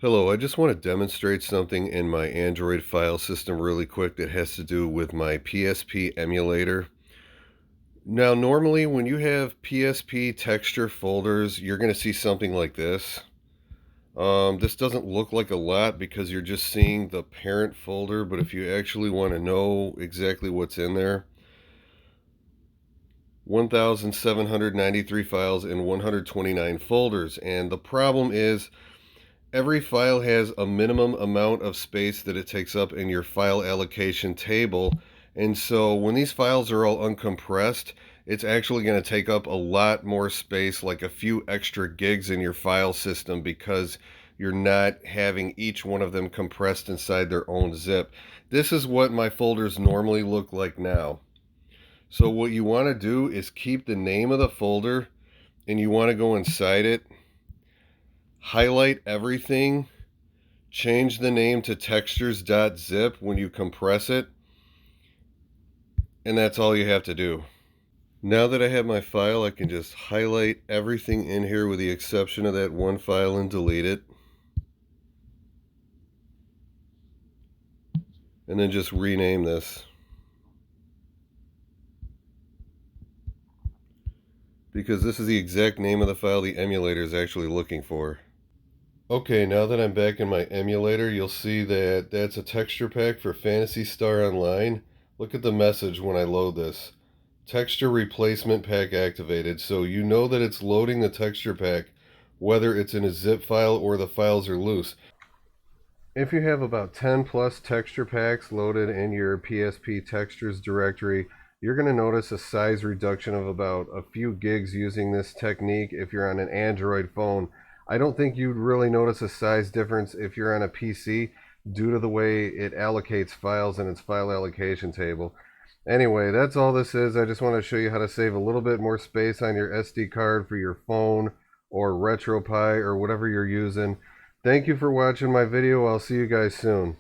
Hello, I just want to demonstrate something in my Android file system really quick that has to do with my PSP emulator. Now, normally when you have PSP texture folders, you're going to see something like this. This doesn't look like a lot because you're just seeing the parent folder, but if you actually want to know exactly what's in there, 1,793 files in 129 folders. And the problem is every file has a minimum amount of space that it takes up in your file allocation table. And so when these files are all uncompressed, it's actually going to take up a lot more space, like a few extra gigs in your file system, because you're not having each one of them compressed inside their own zip. This is what my folders normally look like now. So what you want to do is keep the name of the folder, and you want to go inside it, highlight everything, change the name to textures.zip when you compress it, and that's all you have to do. Now that I have my file, I can just highlight everything in here with the exception of that one file and delete it. And then just rename this, because this is the exact name of the file the emulator is actually looking for. Okay, now that I'm back in my emulator, you'll see that that's a texture pack for Phantasy Star Online. Look at the message when I load this. Texture replacement pack activated, so you know that it's loading the texture pack whether it's in a zip file or the files are loose. If you have about 10 plus texture packs loaded in your PSP Textures directory, you're going to notice a size reduction of about a few gigs using this technique if you're on an Android phone. I don't think you'd really notice a size difference if you're on a PC due to the way it allocates files in its file allocation table. Anyway, that's all this is. I just want to show you how to save a little bit more space on your SD card for your phone or RetroPie or whatever you're using. Thank you for watching my video. I'll see you guys soon.